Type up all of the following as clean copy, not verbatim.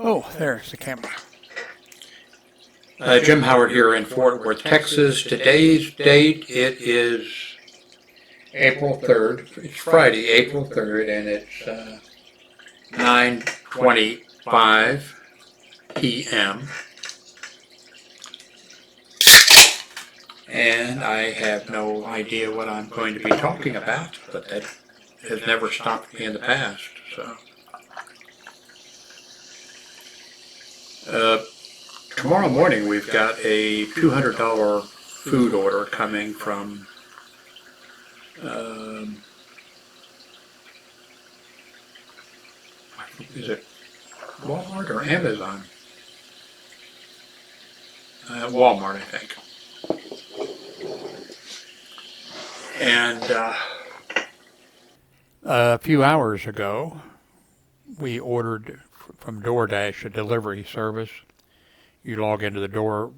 Oh, there's the camera. Jim Howard here in Fort Worth, Texas. Today's date, it is April 3rd. It's Friday, April 3rd, and it's 9:25 p.m. And I have no idea what I'm going to be talking about, but that has never stopped me in the past. So, tomorrow morning we've got a $200 food order coming from is it Walmart or Amazon? Walmart, I think. And A few hours ago, we ordered from DoorDash, a delivery service. You log into the DoorDash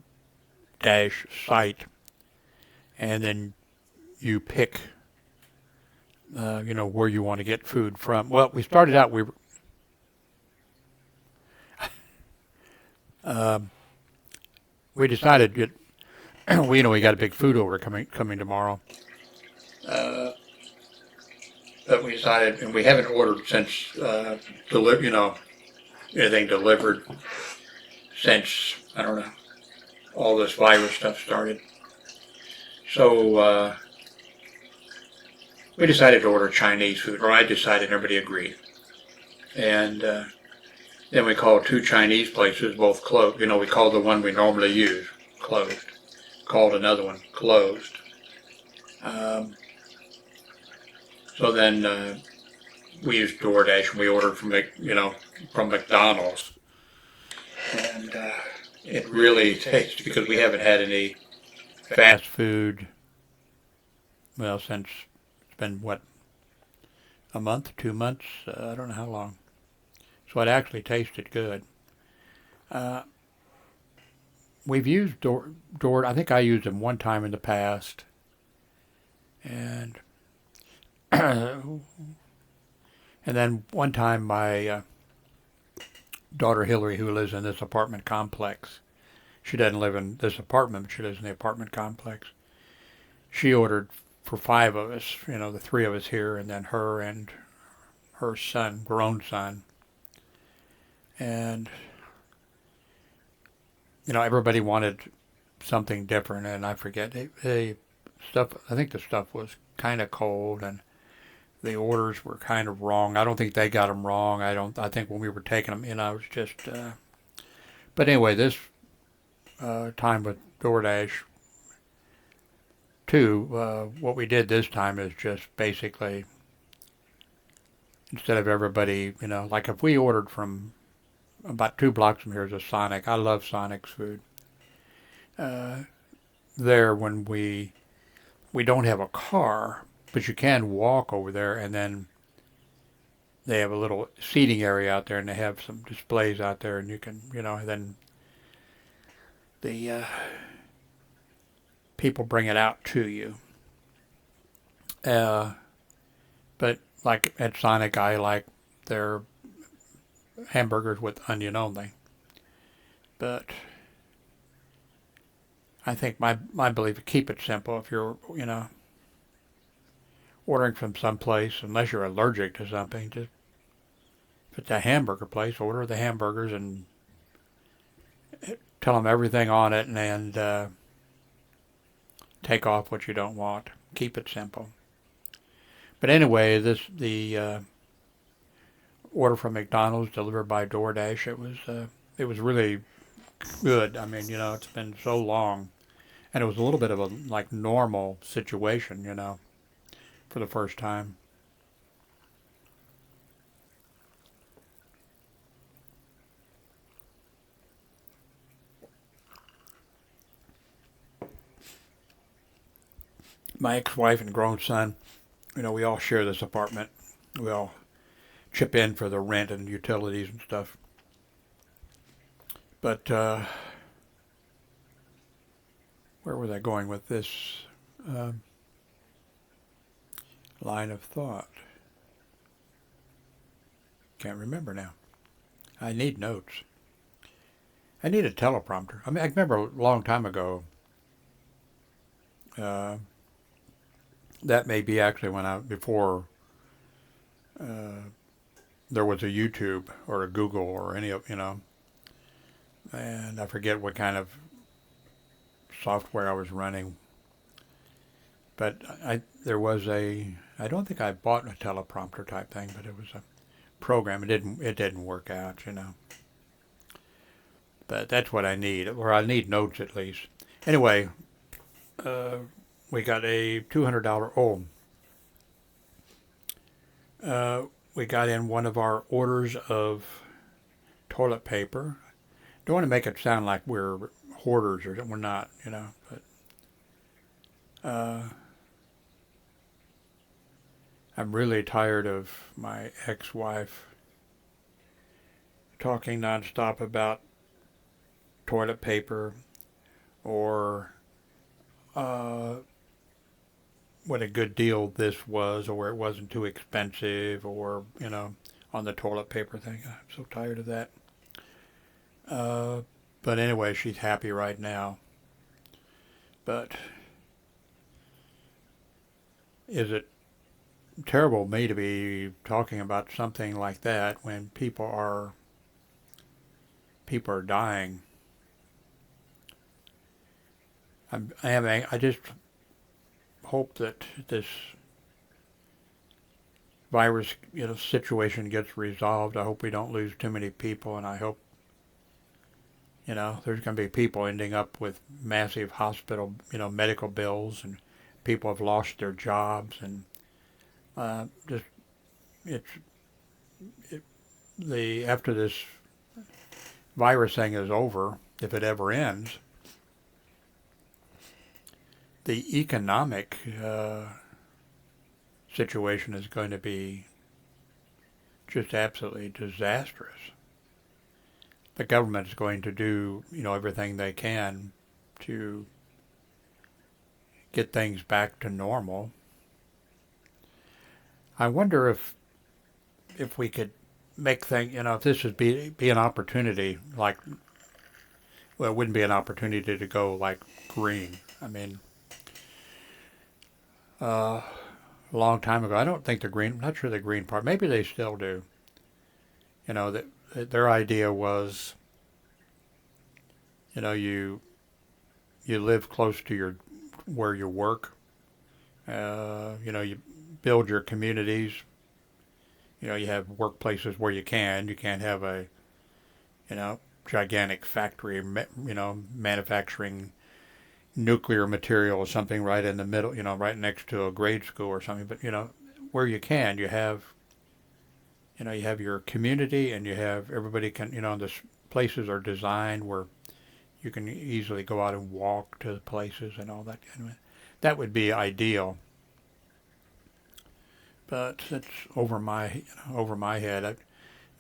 site, and then you pick, where you want to get food from. Well, we started out, we decided we got a big food order coming tomorrow. but we decided, and we haven't ordered since anything delivered since, I don't know, all this virus stuff started. So we decided to order Chinese food, or I decided, and everybody agreed. And then we called two Chinese places, both closed. We called the one we normally use, closed. Called another one, closed. So then we used DoorDash, and we ordered from McDonald's. And it really tastes, because we haven't had any Fast food, well, since it's been, a month, 2 months? I don't know how long. So it actually tasted good. We've used Door. I think I used them one time in the past, and and then one time my daughter Hillary, who lives in this apartment complex, she doesn't live in this apartment, but she lives in the apartment complex. She ordered for five of us, the three of us here, and then her and her son, grown son, and everybody wanted something different, and I forget stuff. I think the stuff was kind of cold, and the orders were kind of wrong. I don't think they got them wrong. I think when we were taking them, it was just. But anyway, this time with DoorDash, too, what we did this time is just basically, instead of everybody, like if we ordered from about 2 blocks from here is a Sonic. I love Sonic's food. There, when we don't have a car, but you can walk over there, and then they have a little seating area out there, and they have some displays out there, and you can, then the people bring it out to you. But like at Sonic, I like their hamburgers with onion only. But I think my belief is keep it simple. If you're, ordering from someplace, unless you're allergic to something, just if it's a hamburger place, order the hamburgers and tell them everything on it, and take off what you don't want. Keep it simple. But anyway, the order from McDonald's delivered by DoorDash, it was really good. I mean, it's been so long, and it was a little bit of a normal situation, for the first time. My ex-wife and grown son, we all share this apartment. We all chip in for the rent and utilities and stuff. But where was I going with this line of thought? Can't remember now. I need notes. I need a teleprompter. I mean, I remember a long time ago. Uh, that may be actually when before there was a YouTube or a Google or any of, and I forget what kind of software I was running. But there was I don't think I bought a teleprompter type thing, but it was a program. It didn't work out. But that's what I need, or I need notes at least. Anyway, uh, we got a $200. Oh, we got in one of our orders of toilet paper. Don't want to make it sound like we're hoarders or something. We're not, But I'm really tired of my ex-wife talking nonstop about toilet paper or what a good deal this was, or it wasn't too expensive, or on the toilet paper thing. I'm so tired of that. Uh, but anyway, she's happy right now. But is it terrible of me to be talking about something like that when people are dying? I just hope that this virus situation gets resolved. I hope we don't lose too many people, and I hope there's going to be people ending up with massive hospital medical bills, and people have lost their jobs, and just it's the after this virus thing is over, if it ever ends, the economic situation is going to be just absolutely disastrous. The government is going to do, everything they can to get things back to normal. I wonder if we could make things, if this would be an opportunity, like, well, it wouldn't be an opportunity to go like green. I mean, a long time ago, I don't think I'm not sure the Green Party, maybe they still do. That their idea was, you live close to where you work. You build your communities. You have workplaces where you can. You can't have a, gigantic factory, manufacturing nuclear material or something right in the middle, right next to a grade school or something. But, where you can, you have your community, and you have everybody can, the places are designed where you can easily go out and walk to the places and all that. That would be ideal. But it's over my head.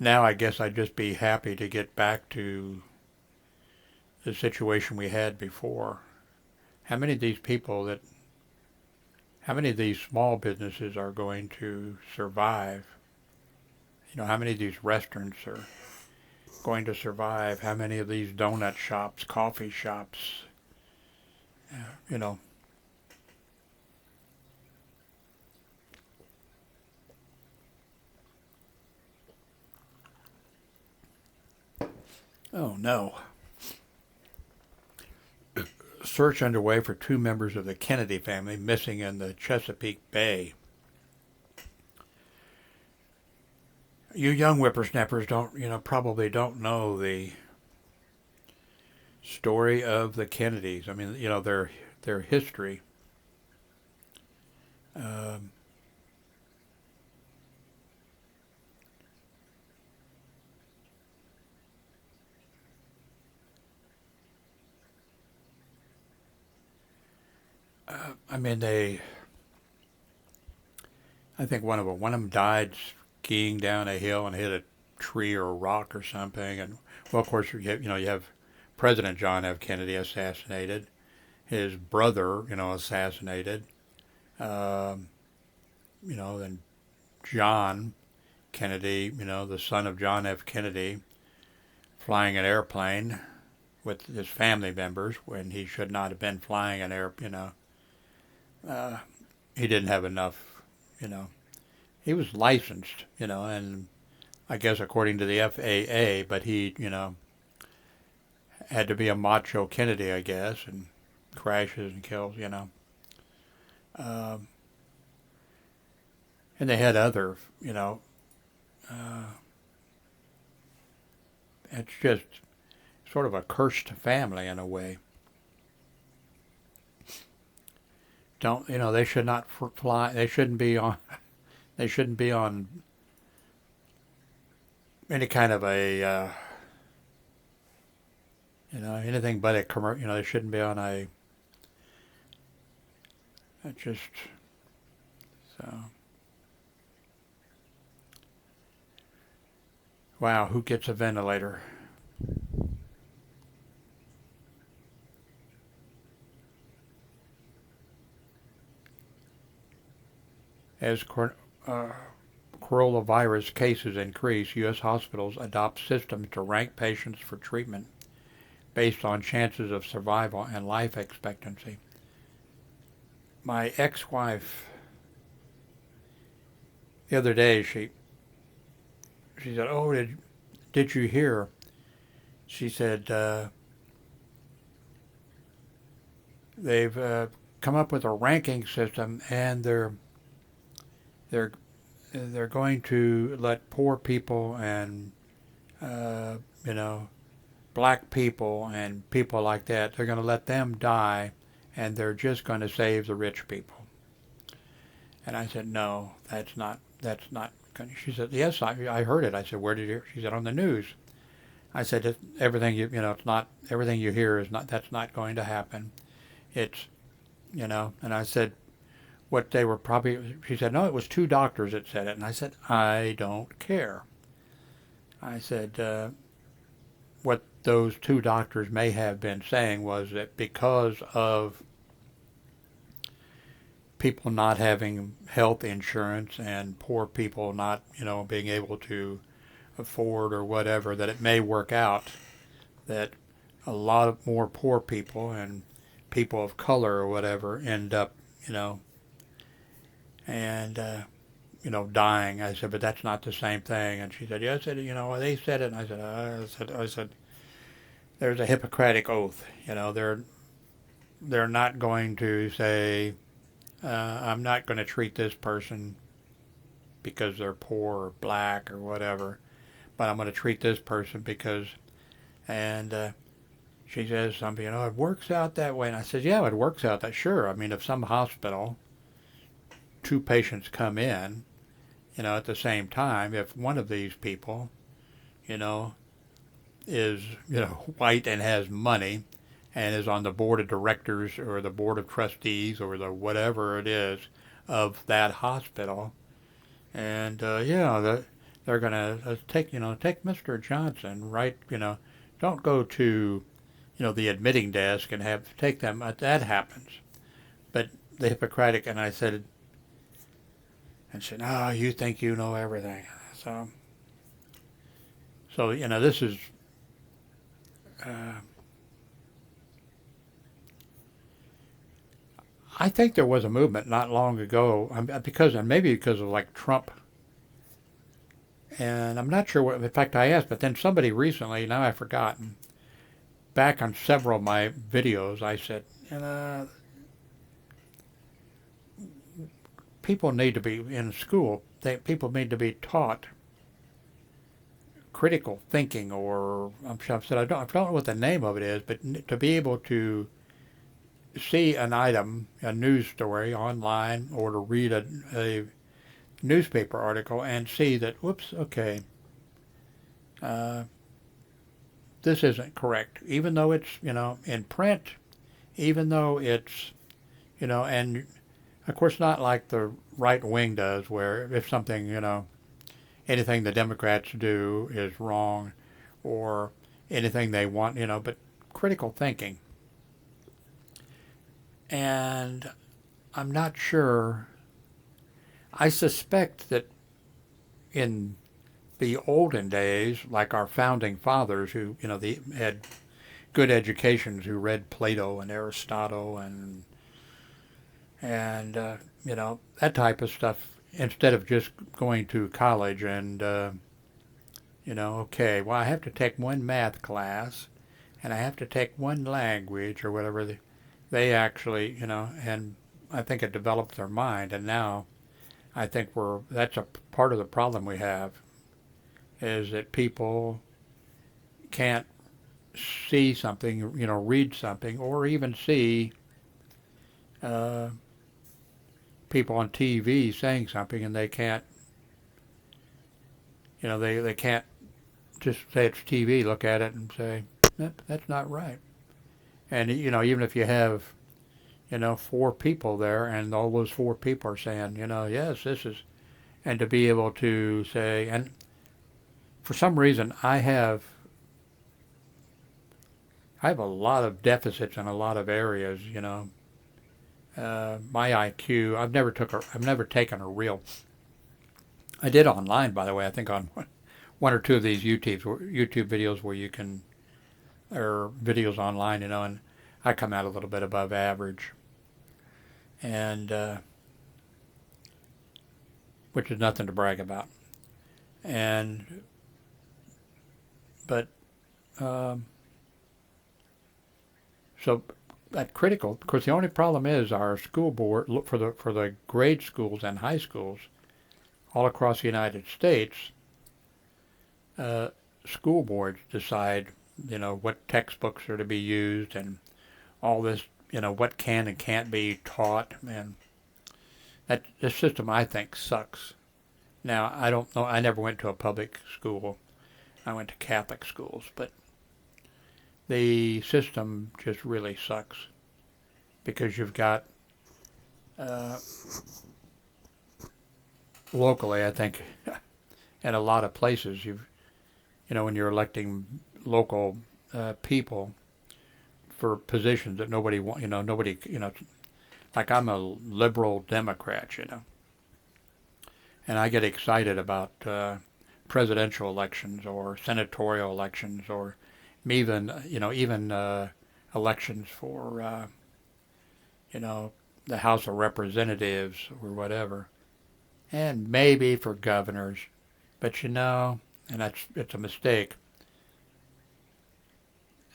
Now I guess I'd just be happy to get back to the situation we had before. How many of these how many of these small businesses are going to survive? How many of these restaurants are going to survive? How many of these donut shops, coffee shops, you know? Oh no. Search underway for two members of the Kennedy family missing in the Chesapeake Bay. You young whippersnappers probably don't know the story of the Kennedys. I mean, their history. Um, I mean, I think one of them died skiing down a hill and hit a tree or a rock or something. And well, of course, you have President John F. Kennedy assassinated, his brother, assassinated. Um, then John Kennedy, the son of John F. Kennedy, flying an airplane. with his family members when he should not have been flying an air. He didn't have enough. You know, he was licensed. And I guess according to the FAA, but he had to be a macho Kennedy, I guess, and crashes and kills. Um, and they had other. It's just sort of a cursed family in a way. Don't they should not fly. They shouldn't be on. They shouldn't be on any kind of a anything but a commercial. They shouldn't be on a. It's just so. Wow, who gets a ventilator? As coronavirus cases increase, U.S. hospitals adopt systems to rank patients for treatment based on chances of survival and life expectancy. My ex-wife, the other day, she said, "Oh, did you hear?" She said, "They've come up with a ranking system, and they're they're going to let poor people and uh, you know black people and people like that. They're going to let them die, and they're just going to save the rich people." And I said, "No, that's not. That's not." She said, "Yes, I heard it." I said, "Where did you hear?" She said, "On the news." I said, "Everything it's not everything you hear is not. That's not going to happen. It's And I said, what they were probably. She said, "No, it was two doctors that said it." And I said, "I don't care." I said, what those two doctors may have been saying was that because of people not having health insurance and poor people not, being able to afford or whatever, that it may work out that a lot of more poor people and people of color or whatever end up, and dying. I said, "But that's not the same thing." And she said, "Yeah." I said, "They said it." And I said, "There's a Hippocratic oath. They're not going to say, I'm not going to treat this person because they're poor or black or whatever, but I'm going to treat this person because," and she says something, "It works out that way." And I said, "Yeah, it works out that, sure. I mean, if some hospital, two patients come in, at the same time, if one of these people, you know, is, white and has money and is on the board of directors or the board of trustees or the whatever it is of that hospital, and they're gonna take Mr. Johnson, right? Don't go to, the admitting desk and take them. That happens, but the Hippocratic." And I said, "No, you think you know everything." So this is. Uh, I think there was a movement not long ago, maybe because of like Trump, and I'm not sure what. In fact, I asked, but then somebody recently, now I've forgotten. Back on several of my videos, I said, people need to be in school. People need to be taught critical thinking, or I said I don't know what the name of it is, but to be able to see an item, a news story online, or to read a newspaper article and see that, whoops, okay, uh, this isn't correct, even though it's in print, even though it's and of course not like the right wing does, where if something anything the Democrats do is wrong, or anything they want, but critical thinking. And I'm not sure. I suspect that in the olden days, like our founding fathers, who they had good educations who read Plato and Aristotle and you know, that type of stuff, instead of just going to college and you know, okay, well, I have to take one math class and I have to take one language or whatever. They actually, you know, and I think it developed their mind. And now I think that's a part of the problem we have, is that people can't see something, you know, read something, or even see uh, people on TV saying something, and they can't, you know, they can't just say it's TV, look at it and say, that's not right. And, you know, even if you have, you know, four people there and all those four people are saying, you know, yes, this is, and to be able to say, and for some reason I have a lot of deficits in a lot of areas, you know. My IQ, I've never taken a real, I did online, by the way, I think on one or two of these YouTube videos where you can, or videos online, you know, and I come out a little bit above average, and which is nothing to brag about. And but so that critical, because the only problem is our school board for the grade schools and high schools all across the United States. School boards decide, you know, what textbooks are to be used and all this, you know, what can and can't be taught, and that this system I think sucks. Now I don't know. I never went to a public school. I went to Catholic schools, but the system just really sucks because you've got uh, locally, I think, in a lot of places, you know, when you're electing local people for positions that nobody want, you know, nobody, you know, like I'm a liberal Democrat, you know, and I get excited about presidential elections or senatorial elections or even, you know, even elections for, you know, the House of Representatives or whatever, and maybe for governors, but you know, and it's a mistake.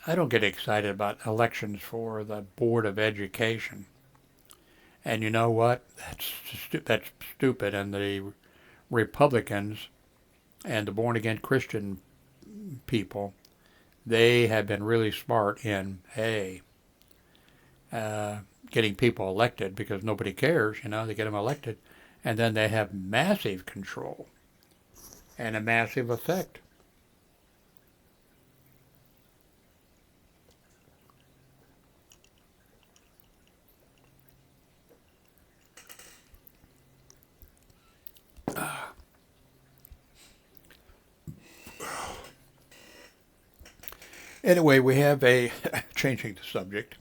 I don't get excited about elections for the Board of Education. And you know what? That's stupid. And the Republicans and the born again Christian people, they have been really smart in, hey, getting people elected because nobody cares. You know, they get them elected, and then they have massive control and a massive effect. Anyway, we have a, changing the subject,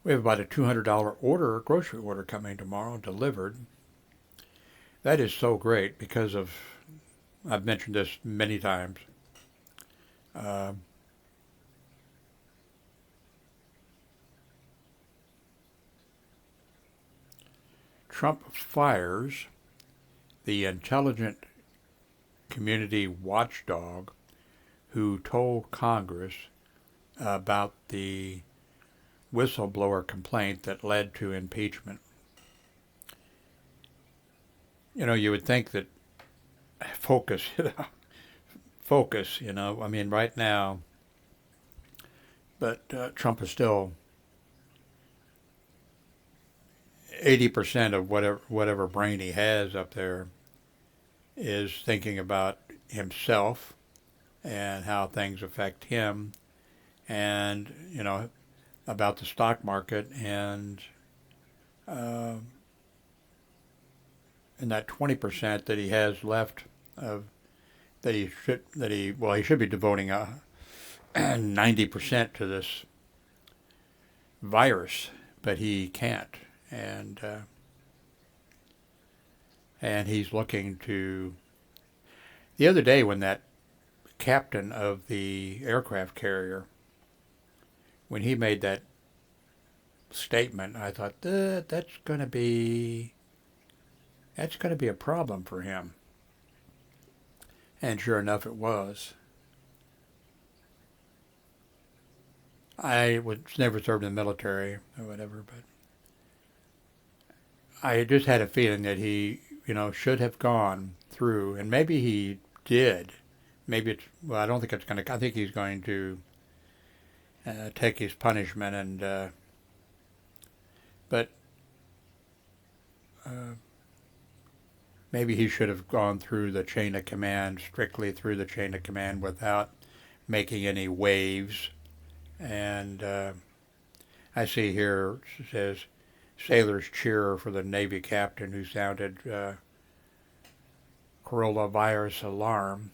we have about a $200 order, grocery order coming tomorrow, delivered. That is so great because of, I've mentioned this many times. Uh, Trump fires the intelligent community watchdog who told Congress about the whistleblower complaint that led to impeachment. You know, you would think that focus, focus, you know, I mean, right now, but Trump is still 80% of whatever brain he has up there is thinking about himself and how things affect him, and you know, about the stock market, uh, and that 20% that he has left of he should be devoting 90% to this virus, but he can't, and he's looking to. The other day when that captain of the aircraft carrier, when he made that statement, I thought that's going to be a problem for him. And sure enough, it was. I was never served in the military or whatever, but I just had a feeling that he, should have gone through, and maybe he did. Maybe it's, well, I don't think it's going to, I think he's going to take his punishment, and, but maybe he should have gone through the chain of command, strictly through the chain of command without making any waves. And I see here it says sailors cheer for the Navy captain who sounded coronavirus alarm.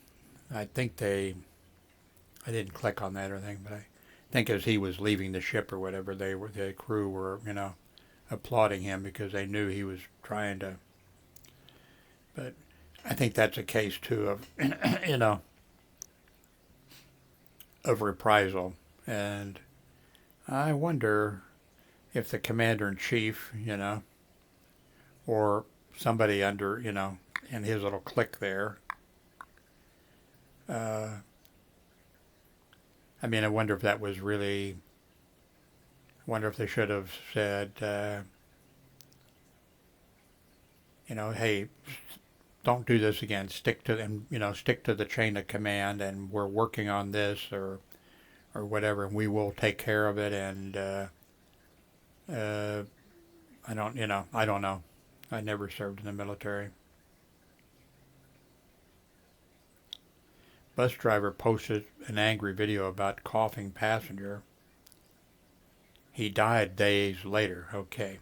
I didn't click on that or anything, but I think as he was leaving the ship or whatever, the crew were, applauding him because they knew he was trying to. But I think that's a case too of, of reprisal. And I wonder if the commander in chief, or somebody under, in his little clique there, I wonder if that was really, I wonder if they should have said, hey, don't do this again. Stick to them, stick to the chain of command, and we're working on this, or whatever, and we will take care of it. And I don't know. I never served in the military. Bus driver posted an angry video about coughing passenger. He died days later. Okay.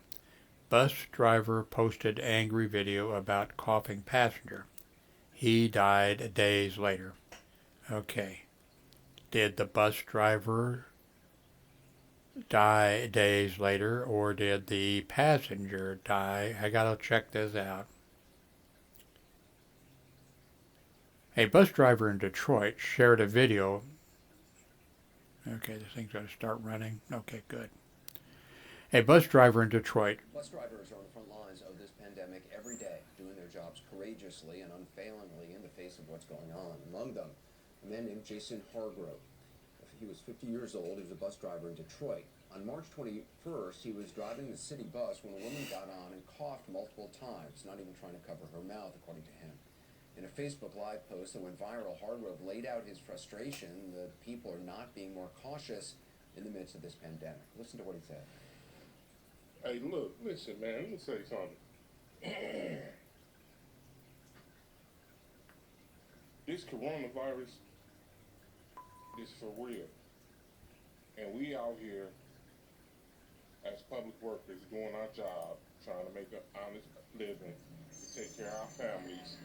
Bus driver posted angry video about coughing passenger. He died days later. Okay. Did the bus driver die days later, or did the passenger die? I gotta check this out. A bus driver in Detroit shared a video. Okay, this thing's gotta start running. Okay, good. A bus driver in Detroit. Bus drivers are on the front lines of this pandemic every day, doing their jobs courageously and unfailingly in the face of what's going on. Among them, a man named Jason Hargrove. He was 50 years old. He was a bus driver in Detroit. On March 21st, he was driving the city bus when a woman got on and coughed multiple times, not even trying to cover her mouth, according to him. In a Facebook Live post that went viral, Hargrove laid out his frustration that people are not being more cautious in the midst of this pandemic. Listen to what he said. Hey, look, listen, man, let me say something. This coronavirus is for real. And we out here as public workers doing our job, trying to make an honest living, to take care of our families.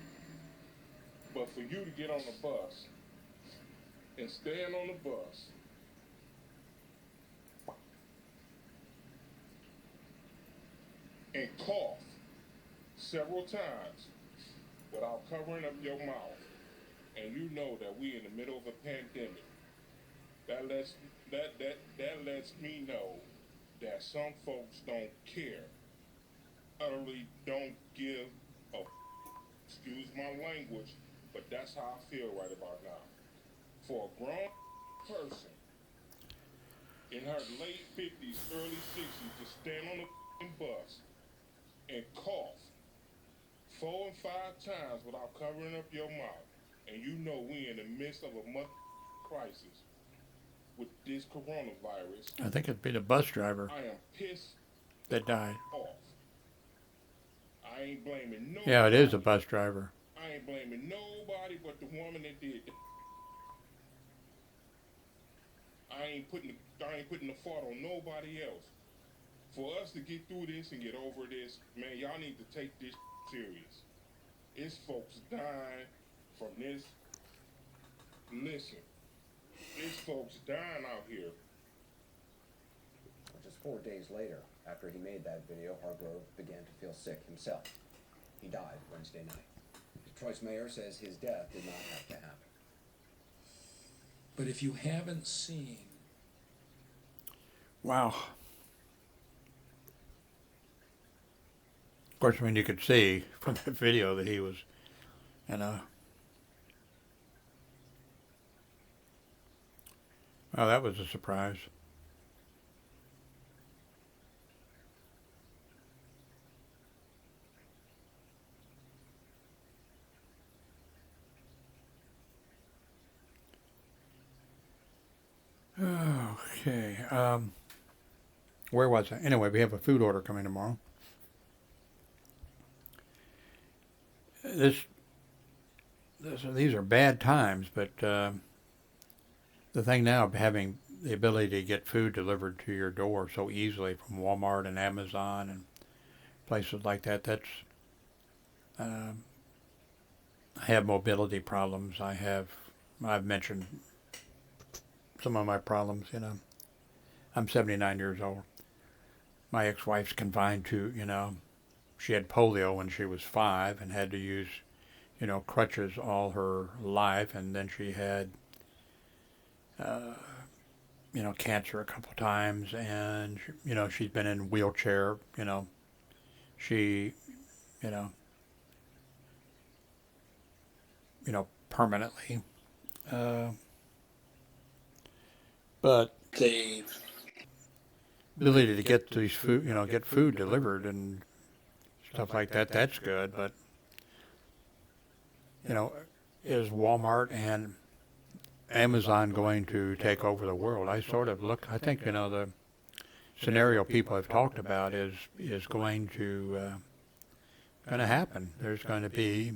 But for you to get on the bus and stand on the bus and cough several times without covering up your mouth, and you know that we in the middle of a pandemic, that lets me know that some folks don't care, utterly don't give a excuse my language, but that's how I feel right about now. For a grown person in her late 50s, early 60s to stand on the bus and cough 4 and 5 times without covering up your mouth, and you know we in the midst of a crisis with this coronavirus. I think it'd be the bus driver I am pissed that died. off. I ain't blaming nobody. Yeah, it is a bus driver. I ain't blaming nobody but the woman that did that. I ain't putting the fault on nobody else. For us to get through this and get over this, man, y'all need to take this serious. It's folks dying from this. Listen, it's folks dying out here. Just 4 days later, after he made that video, Hargrove began to feel sick himself. He died Wednesday night. Detroit's mayor says his death did not have to happen. But if you haven't seen, Wow. Of course, I mean, you could see from the video that he was, you know. Oh, that was a surprise. Okay. Where was I? Anyway, we have a food order coming tomorrow. These are bad times, but the thing now of having the ability to get food delivered to your door so easily from Walmart and Amazon and places like that, I have mobility problems. I've mentioned some of my problems, you know. I'm 79 years old. My ex-wife's confined to, you know, she had polio when she was 5 and had to use, you know, crutches all her life, and then she had, you know, cancer a couple times, and, you know, she's been in a wheelchair, you know, she, you know, permanently. But the ability to get these food, you know, get food delivered and stuff like that, that's good. But, you know, is Walmart and Amazon going to take over the world? I think, you know, the scenario people have talked about is going to happen. There's going to be,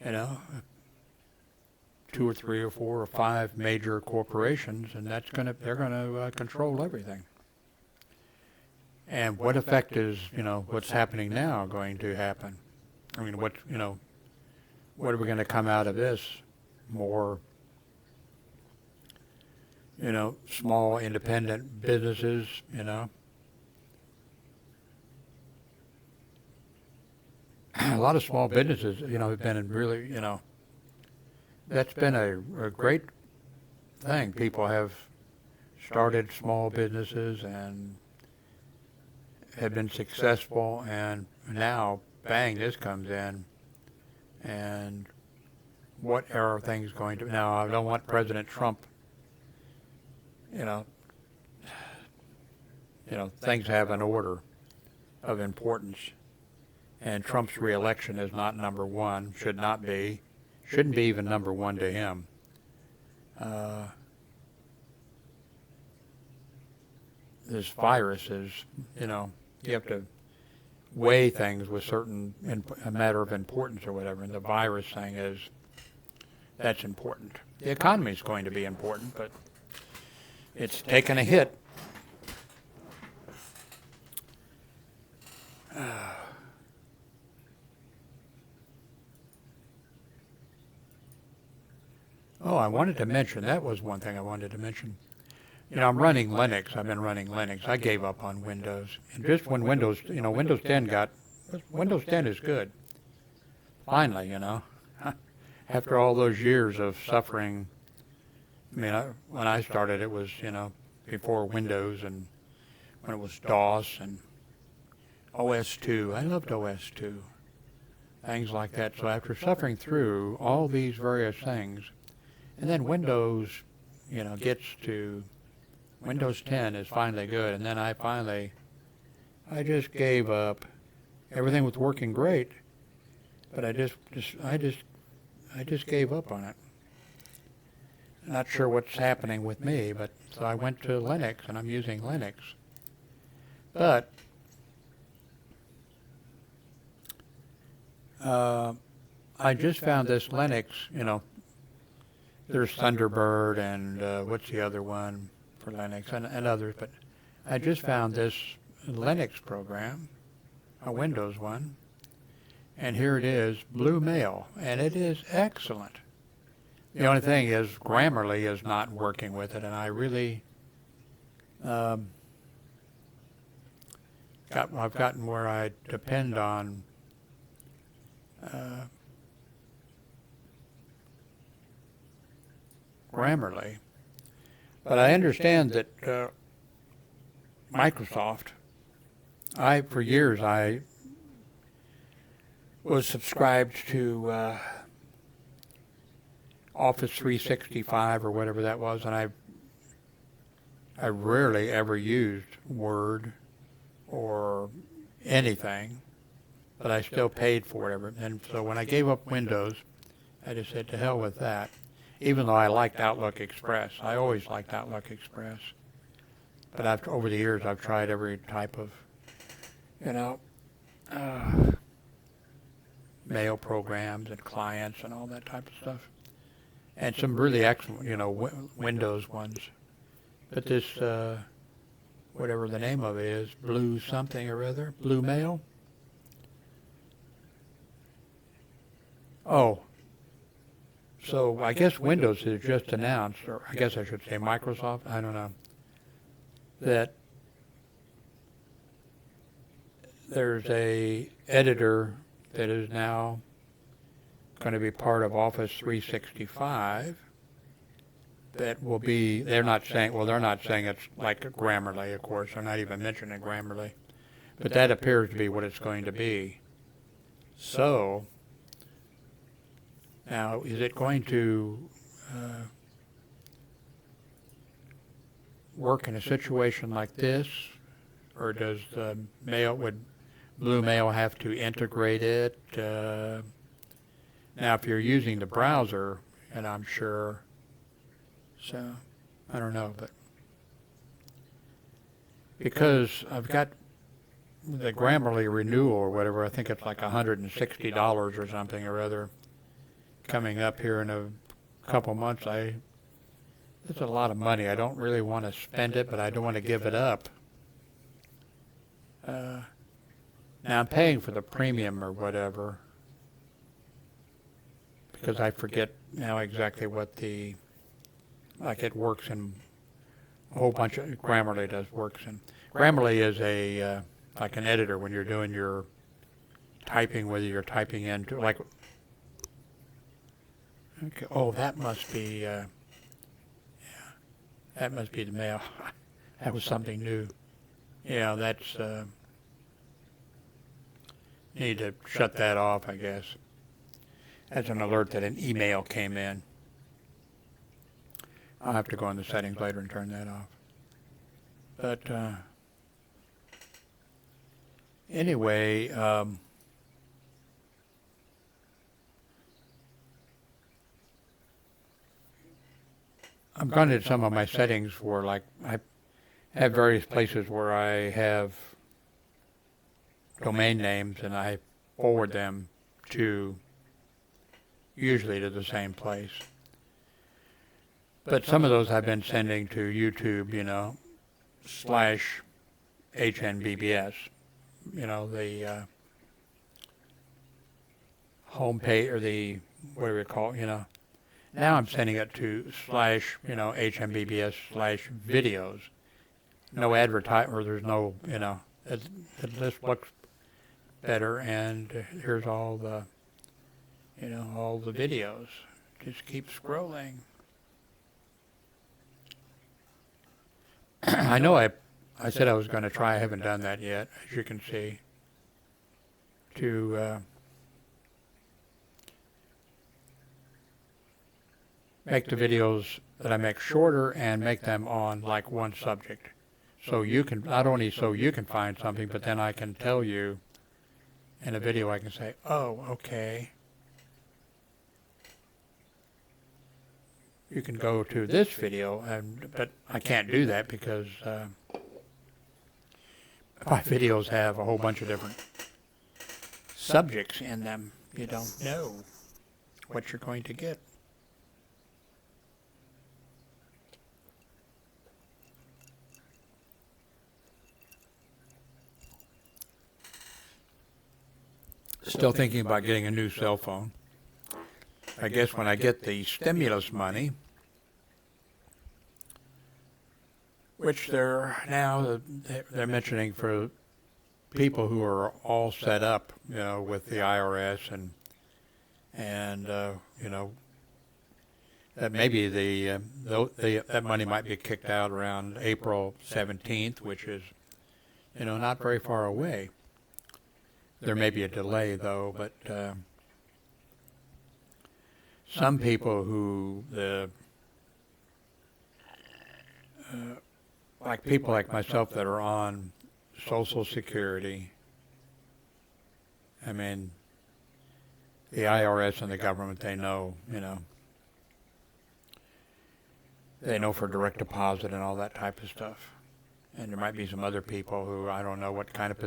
you know, 2 or 3 or 4 or 5 major corporations, and they're going to control everything. And what effect is, you know, what's happening now going to happen? I mean, what are we going to come out of this? More, you know, small independent businesses, you know. A lot of small businesses, you know, have been in really, you know, that's been a great thing. People have started small businesses and have been successful, and now, bang, this comes in. And what are things going to... Now, I don't want President Trump, you know, things have an order of importance. And Trump's reelection is not number one, shouldn't be even number one to him. This virus is, you know, you have to weigh things with a matter of importance or whatever, and the virus thing that's important. The economy is going to be important, but it's taken a hit. Oh, I wanted to mention, that was one thing I wanted to mention. You know, I'm running Linux. I've been running Linux. I gave up on Windows. And just when Windows 10 Windows 10 is good. Finally, you know, after all those years of suffering. I mean, when I started, it was, you know, before Windows, and when it was DOS and OS2. I loved OS2. Things like that. So after suffering through all these various things, and then Windows, you know, gets to Windows 10 is finally good, and then I just gave up. Everything was working great, but I just gave up on it. Not sure what's happening with me, but so I went to Linux, and I'm using Linux. But I just found this Linux, you know, there's Thunderbird and what's the other one for Linux and others, but I just found this Linux program, a Windows one, and here it is, Blue Mail, and it is excellent. The only thing is Grammarly is not working with it, and I really I've gotten where I depend on Grammarly. But I understand that Microsoft, for years, I was subscribed to Office 365 or whatever that was, and I rarely ever used Word or anything, but I still paid for it. And so when I gave up Windows, I just said to hell with that. Even though I liked Outlook Express, I always liked Outlook Express. But over the years, I've tried every type of, mail programs and clients and all that type of stuff, and some really excellent, Windows ones. But this, whatever the name of it is, Blue something or other, Blue Mail. Oh, so I guess Windows has just announced, or I guess I should say Microsoft, I don't know, that there's a editor that is now going to be part of Office 365 that will be, they're not saying it's like Grammarly, of course, they're not even mentioning Grammarly, but that appears to be what it's going to be. So, now, is it going to work in a situation like this, or does the Blue Mail have to integrate it? Now, if you're using the browser, and I'm sure, so I don't know, but because I've got the Grammarly renewal or whatever, I think it's like $160 or something or other coming up here in a couple months. It's a lot of money. I don't really want to spend it, but I don't want to give it up. Now I'm paying for the premium or whatever because I forget now exactly what it works in a whole bunch of, Grammarly works in. Grammarly is like an editor when you're doing your typing, whether you're typing into, like, okay, oh, that must be, that must be the mail. That was something new. Yeah, that's, need to shut that off, I guess. That's an alert that an email came in. I'll have to go in the settings later and turn that off. But, anyway, I've gone into some of my settings for, like, I have various places where I have domain names and I forward them usually to the same place. But some of those I've been sending to YouTube, /HNBBS, the homepage, or the, what do we call it, Now I'm sending it to /HMBBS/videos. No advertisement, or there's no, this looks better, and here's all the, all the videos. Just keep scrolling. I know I said I was going to try, I haven't done that yet, as you can see, to make the videos that I make shorter and make them on like one subject. So you can, not only so you can find something, but then I can tell you in a video, I can say, oh, okay, you can go to this video, but I can't do that because my videos have a whole bunch of different subjects in them. You don't know what you're going to get. Still thinking about getting a new cell phone. I guess when I get the stimulus money, which they're mentioning for people who are all set up, with the IRS and that maybe that money might be kicked out around April 17th, which is, not very far away. There may be a delay though, but some people who like people like myself that are on Social Security, I mean, the IRS and the government, they know for direct deposit and all that type of stuff. And there might be some other people who I don't know what kind of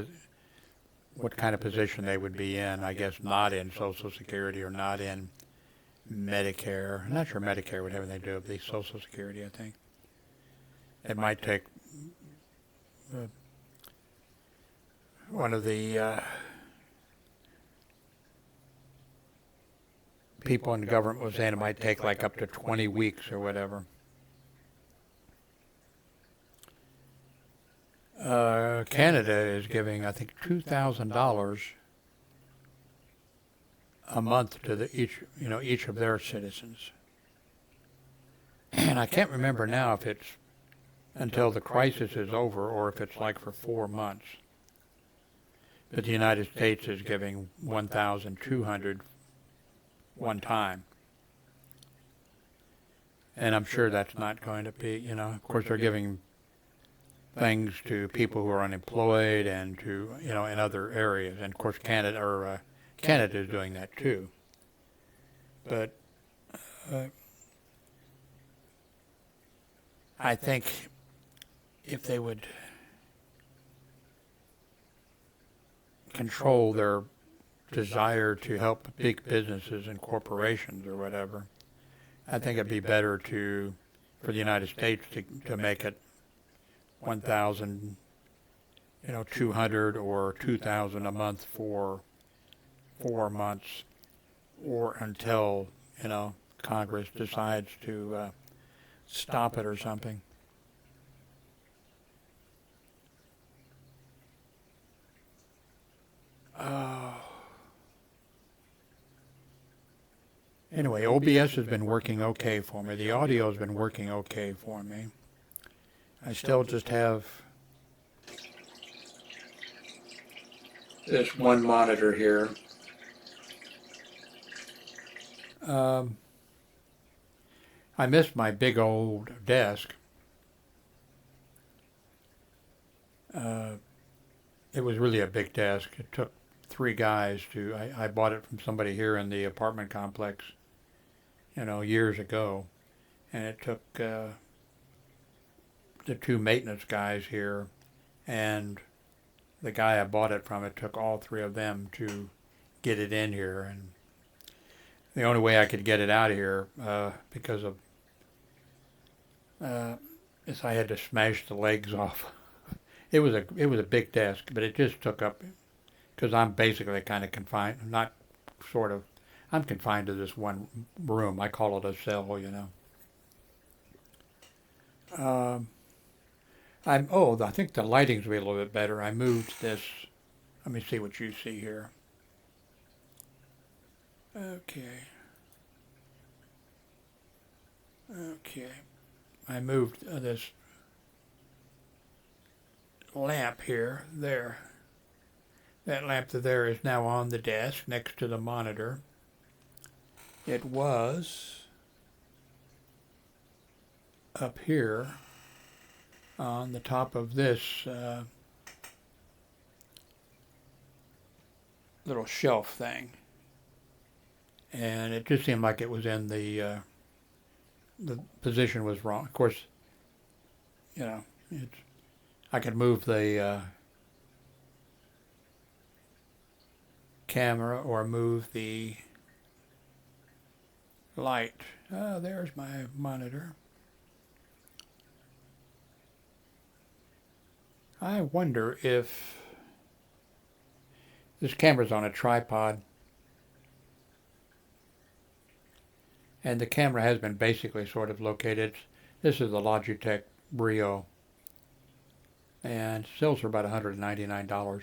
position they would be in. I guess not in Social Security or not in Medicare. I'm not sure Medicare would have anything to do with the Social Security, I think. It might take one of the people in the government was saying it might take like up to 20 weeks or whatever. Canada is giving, I think, $2,000 a month to each of their citizens. And I can't remember now if it's until the crisis is over or if it's like for 4 months. But the United States is giving $1,200 one time. And I'm sure that's not going to be, of course they're giving things to people who are unemployed and to, in other areas. And of course Canada is doing that too. But I think if they would control their desire to help big businesses and corporations or whatever, I think it'd be better for the United States to make it 1,200 or 2,000 a month for 4 months, or until Congress decides to stop it or something. Anyway, OBS has been working okay for me. The audio has been working okay for me. I still just have this one monitor here. I missed my big old desk. It was really a big desk. It took 3 guys I bought it from somebody here in the apartment complex, years ago. And it took the 2 maintenance guys here and the guy I bought it from, it took all 3 of them to get it in here. And the only way I could get it out of here, because of is I had to smash the legs off. It was a big desk, but it just took up, because I'm basically kind of confined, I'm confined to this one room. I call it a cell, I think the lighting's will be a little bit better. I moved this. Let me see what you see here. Okay. I moved this lamp here, there. That lamp there is now on the desk next to the monitor. It was up here on the top of this little shelf thing, and it just seemed like it was in the position was wrong. Of course, I could move the camera or move the light. Oh, there's my monitor. I wonder if this camera's on a tripod, and the camera has been basically sort of located. This is the Logitech Brio, and it sells for about $199.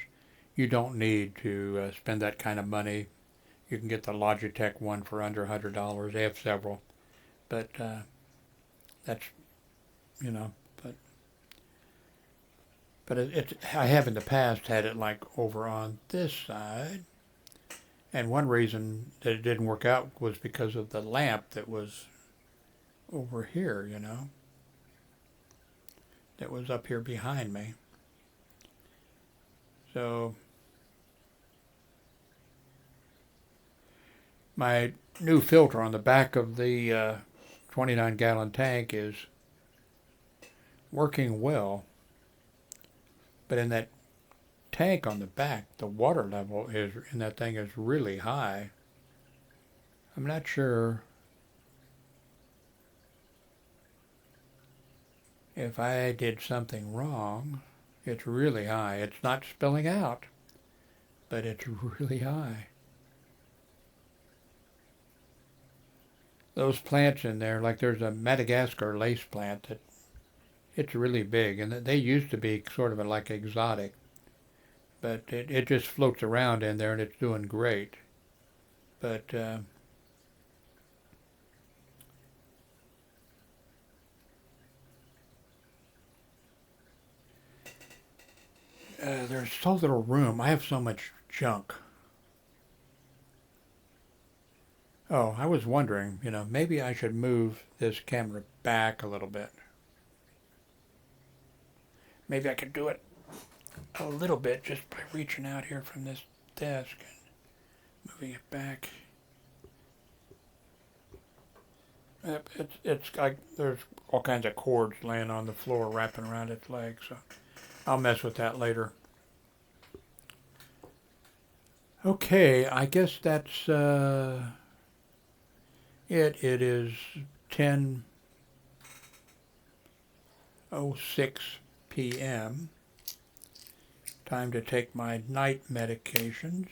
You don't need to spend that kind of money. You can get the Logitech one for under $100. They have several. but that's, you know, but I have in the past had it like over on this side, and one reason that it didn't work out was because of the lamp that was over here, you know, that was up here behind me. So my new filter on the back of the 29-gallon tank is working well, but in that tank on the back, the water level is in that thing is really high. I'm not sure if I did something wrong. It's really high. It's not spilling out, but it's really high. Those plants in there, like there's a Madagascar lace plant that it's really big, and they used to be sort of like exotic, but it just floats around in there and it's doing great. But there's so little room. I have so much junk. Oh, I was wondering, you know, maybe I should move this camera back a little bit. Maybe I could do it a little bit just by reaching out here from this desk and moving it back. It's like there's all kinds of cords laying on the floor wrapping around its legs, so I'll mess with that later. Okay, I guess that's it. It is 10:06 p.m. Time to take my night medications.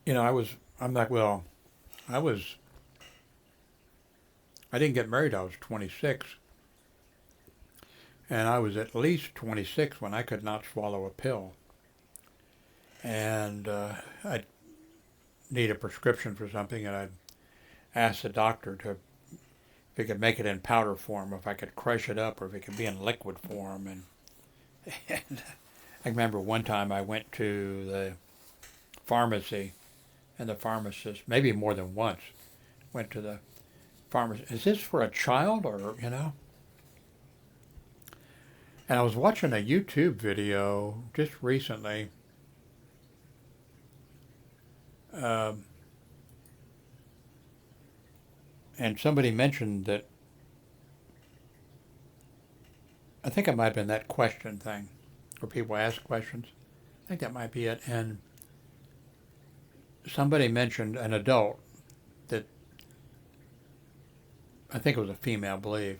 You know, I didn't get married, I was 26. And I was at least 26 when I could not swallow a pill. And I'd need a prescription for something, and I'd ask the doctor if he could make it in powder form, if I could crush it up, or if it could be in liquid form. And I remember one time I went to the pharmacy, and the pharmacist, maybe more than once, went to the pharmacist. Is this for a child, or, you know? And I was watching a YouTube video just recently. And somebody mentioned that, I think it might have been that question thing, where people ask questions. I think that might be it. And somebody mentioned an adult that, I think it was a female, I believe,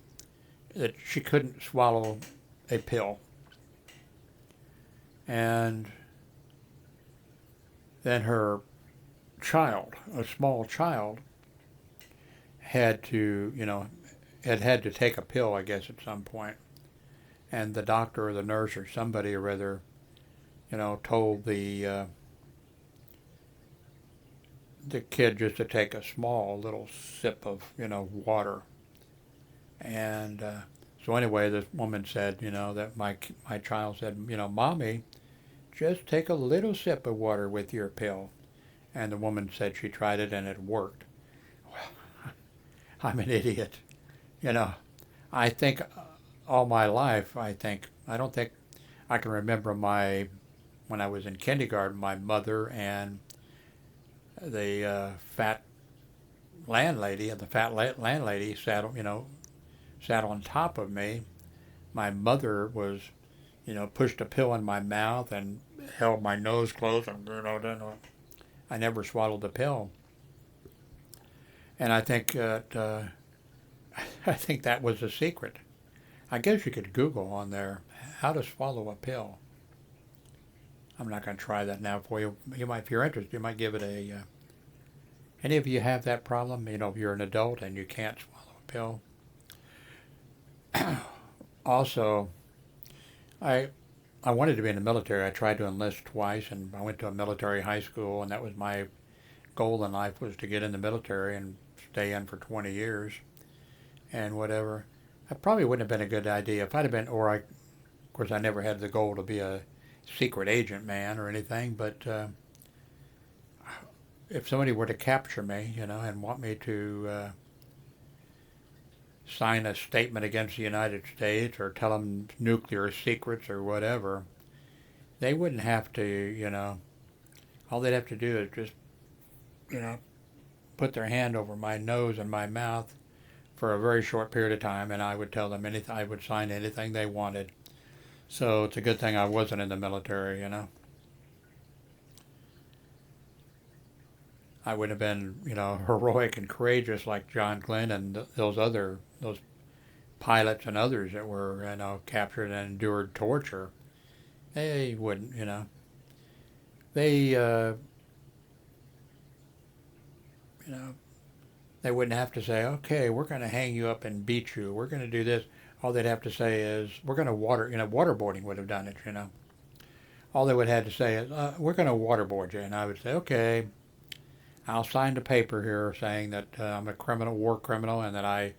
that she couldn't swallow a pill. And then her child, a small child, had to, you know, had to take a pill, I guess, at some point. And the doctor or the nurse or somebody or other, you know, told the kid just to take a small little sip of, you know, water. And so anyway, this woman said, you know, that my child said, you know, Mommy, just take a little sip of water with your pill. And the woman said she tried it and it worked. Well, I'm an idiot. You know, I think all my life, I don't think I can remember when I was in kindergarten, my mother and the fat landlady sat on top of me. My mother was, you know, pushed a pill in my mouth and held my nose closed, and, you know, I never swallowed the pill. And I think that was the secret. I guess you could Google on there how to swallow a pill. I'm not going to try that now for you. You might, if you're interested, you might give it a. Any of you have that problem? You know, if you're an adult and you can't swallow a pill. Also, I I wanted to be in the military. I tried to enlist twice, and I went to a military high school, and that was my goal in life, was to get in the military and stay in for 20 years and whatever. That probably wouldn't have been a good idea if I'd have been, of course, I never had the goal to be a secret agent man or anything, but if somebody were to capture me, you know, and want me to sign a statement against the United States or tell them nuclear secrets or whatever, they wouldn't have to, you know, all they'd have to do is just, you know, put their hand over my nose and my mouth for a very short period of time, and I would tell them anything, I would sign anything they wanted. So it's a good thing I wasn't in the military, you know. I would have been, you know, heroic and courageous like John Glenn and those pilots and others that were, you know, captured and endured torture. They wouldn't, you know. They, you know, they wouldn't have to say, okay, we're going to hang you up and beat you. We're going to do this. All they'd have to say is, we're going to waterboarding would have done it, you know. All they would have to say is, we're going to waterboard you. And I would say, okay, I'll sign the paper here saying that I'm a war criminal, and that I,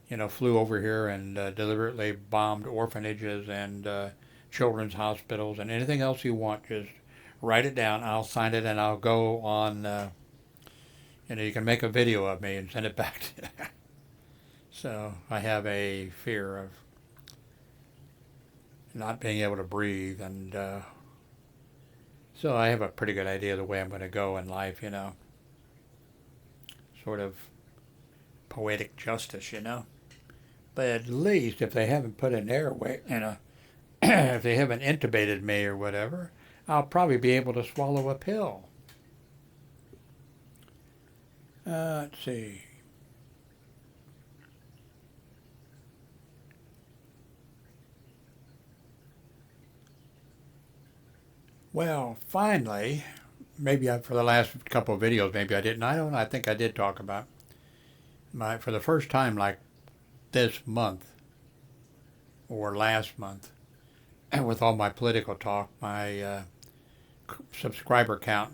you know, flew over here and deliberately bombed orphanages and children's hospitals and anything else you want. Just write it down. I'll sign it, and I'll go on. You know, you can make a video of me and send it back to you. So I have a fear of not being able to breathe, and so I have a pretty good idea of the way I'm going to go in life, you know. Sort of poetic justice, you know. But at least if they haven't put an airway, you know, if they haven't intubated me or whatever, I'll probably be able to swallow a pill. Let's see. Well, finally, maybe for the last couple of videos, maybe I didn't. I don't know. I think I did talk about for the first time, like this month or last month, with all my political talk, my subscriber count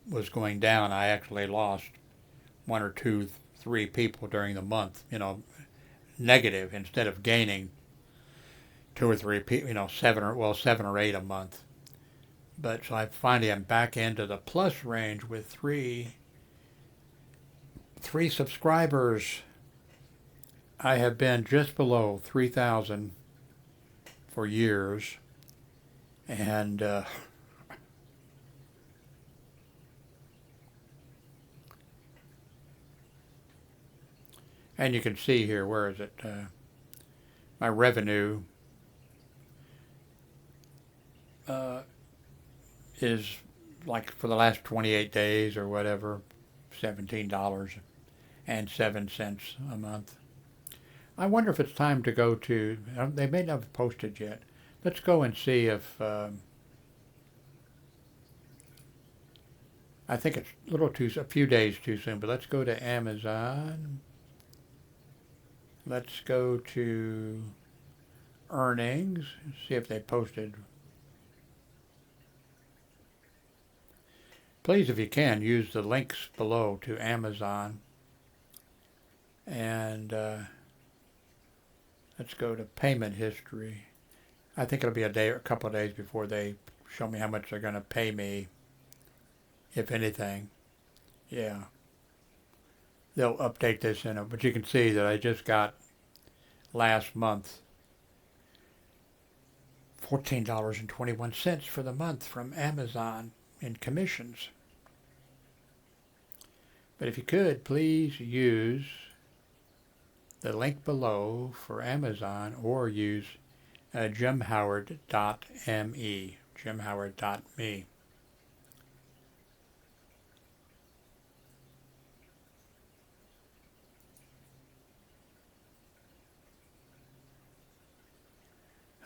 was going down. I actually lost 1 or 2, 3 people during the month. You know, negative instead of gaining 2 or 3 people. You know, 7 or 8 a month. But so I finally am back into the plus range with three subscribers. I have been just below 3,000 for years, and you can see here, where is it? My revenue is, like, for the last 28 days or whatever, $17.07 a month. I wonder if it's time to go to, they may not have posted yet. Let's go and see if, I think it's a few days too soon, but let's go to Amazon. Let's go to earnings, see if they posted. Please, if you can, use the links below to Amazon. And let's go to payment history. I think it'll be a couple of days before they show me how much they're going to pay me, if anything. Yeah. They'll update this in it, but you can see that I just got last month $14.21 for the month from Amazon in commissions. But if you could, please use the link below for Amazon, or use jimhoward.me, jimhoward.me.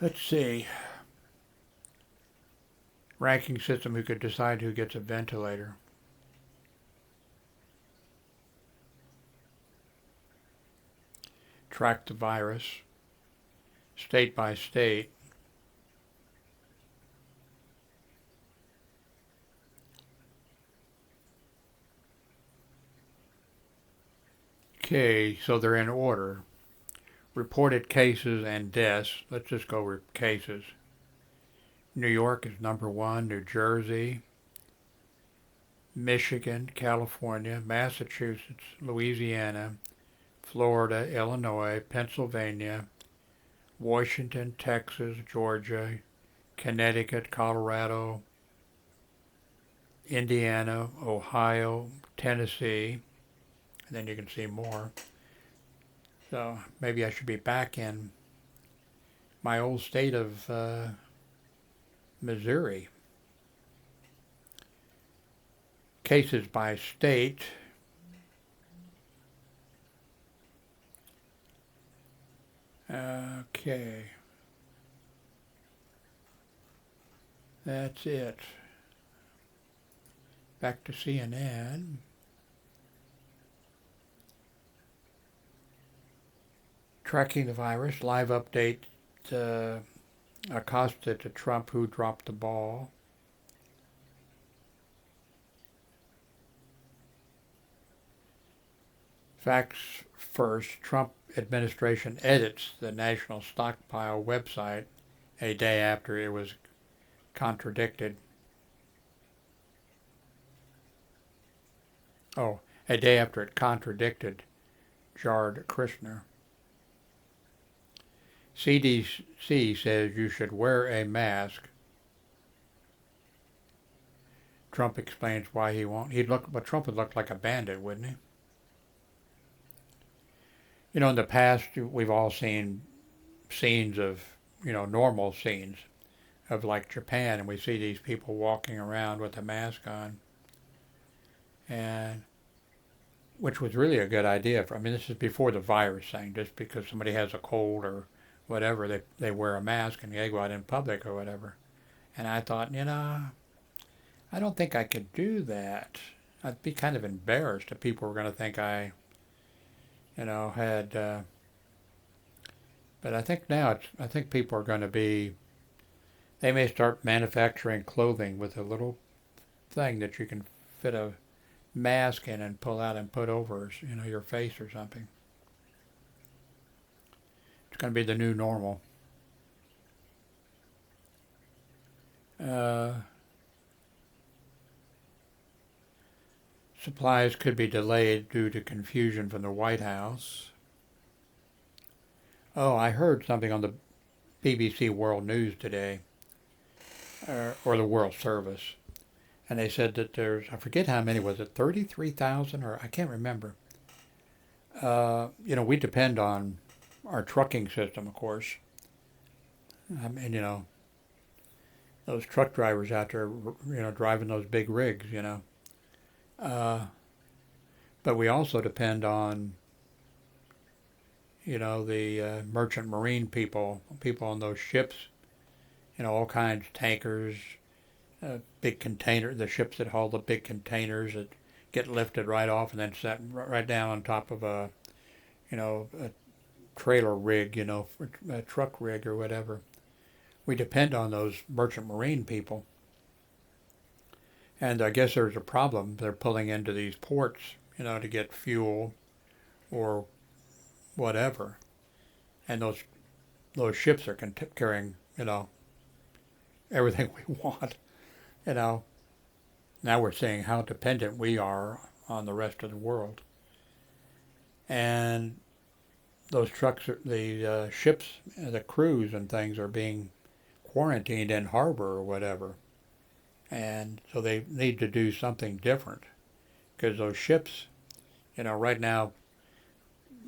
Let's see. Ranking system who could decide who gets a ventilator. Track the virus. State by state. Okay, so they're in order. Reported cases and deaths. Let's just go with cases. New York is number one, New Jersey, Michigan, California, Massachusetts, Louisiana, Florida, Illinois, Pennsylvania, Washington, Texas, Georgia, Connecticut, Colorado, Indiana, Ohio, Tennessee, and then you can see more. So maybe I should be back in my old state of Missouri. Cases by state. Okay. That's it. Back to CNN. Tracking the virus. Live update. Acosta to Trump, who dropped the ball. Facts first. Trump administration edits the National Stockpile website a day after it was contradicted. Oh, a day after it contradicted Jared Kushner. CDC says you should wear a mask. Trump explains why he won't. But Trump would look like a bandit, wouldn't he? You know, in the past, we've all seen scenes of, normal scenes of like Japan, and we see these people walking around with a mask on, and which was really a good idea. This is before the virus thing. Just because somebody has a cold or whatever, they wear a mask and they go out in public or whatever. And I thought, I don't think I could do that. I'd be kind of embarrassed if people were going to think I, had. But I think now, I think people are going to be. They may start manufacturing clothing with a little thing that you can fit a mask in and pull out and put over, your face or something. It's going to be the new normal. Supplies could be delayed due to confusion from the White House. Oh, I heard something on the BBC World News today, or the World Service, and they said that there's, I forget how many, was it 33,000 or I can't remember. We depend on our trucking system, of course. Those truck drivers out there, driving those big rigs, But we also depend on, the merchant marine people on those ships, all kinds of tankers, big container, the ships that haul the big containers that get lifted right off and then set right down on top of a trailer rig, a truck rig or whatever. We depend on those merchant marine people. And I guess there's a problem. They're pulling into these ports, to get fuel or whatever. And those ships are carrying, everything we want. Now we're seeing how dependent we are on the rest of the world. And those trucks, the ships, the crews and things are being quarantined in harbor or whatever. And so they need to do something different. Because those ships, right now,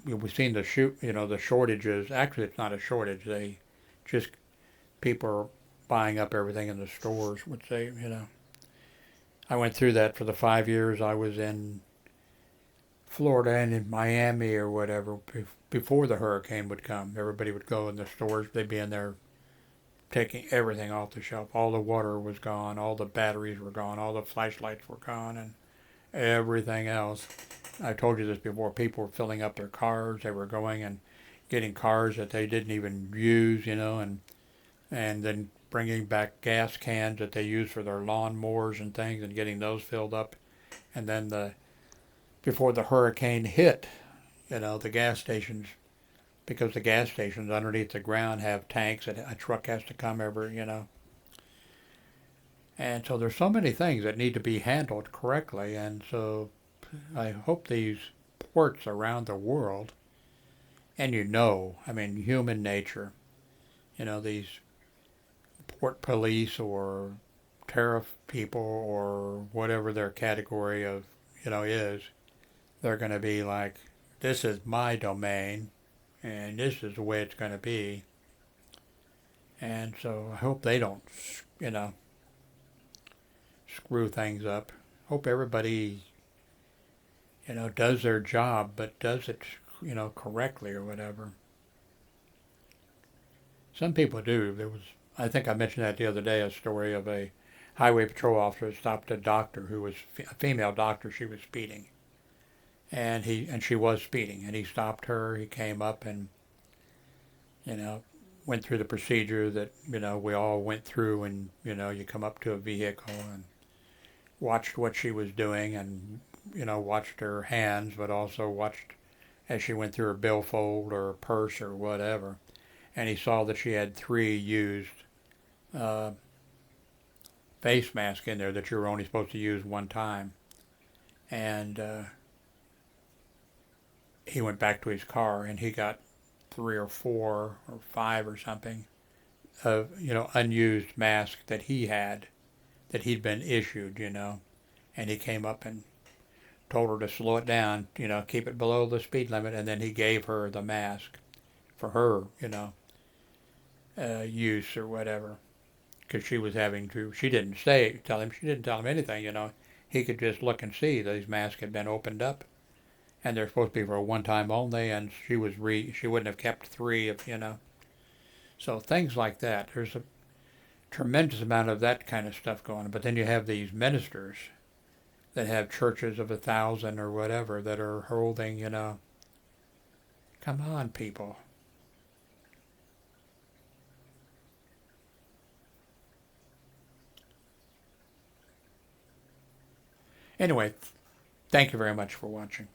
we've seen the shortages. Actually, it's not a shortage. People are buying up everything in the stores, which I went through that for the 5 years I was in Florida and in Miami or whatever. Before the hurricane would come, everybody would go in the stores. They'd be in there taking everything off the shelf. All the water was gone, all the batteries were gone, all the flashlights were gone, and everything else. I told you this before. People were filling up their cars. They were going and getting cars that they didn't even use, and then bringing back gas cans that they use for their lawnmowers and things, and getting those filled up. And then before the hurricane hit, the gas stations, because the gas stations underneath the ground have tanks that a truck has to come every. And so there's so many things that need to be handled correctly, and so I hope these ports around the world, and human nature, these port police or tariff people or whatever their category of, is, they're going to be like, this is my domain, and this is the way it's going to be. And so I hope they don't, screw things up. Hope everybody, does their job, but does it, correctly or whatever. Some people do. I think I mentioned that the other day, a story of a highway patrol officer stopped a doctor who was a female doctor. She was speeding, and she was speeding, and he stopped her. He came up and, went through the procedure that, we all went through, and, you come up to a vehicle and watched what she was doing, and, watched her hands, but also watched as she went through her billfold or her purse or whatever. And he saw that she had 3 used face masks in there that you were only supposed to use one time. And he went back to his car, and he got 3 or 4 or 5 or something of, unused masks that he had, that he'd been issued, and he came up and told her to slow it down, keep it below the speed limit, and then he gave her the mask for her, use or whatever, because she didn't tell him anything, he could just look and see that these masks had been opened up, and they're supposed to be for a one time only, and she wouldn't have kept 3 if, so things like that. There's a tremendous amount of that kind of stuff going on, but then you have these ministers that have churches of 1,000 or whatever that are holding, come on, people. Anyway, thank you very much for watching.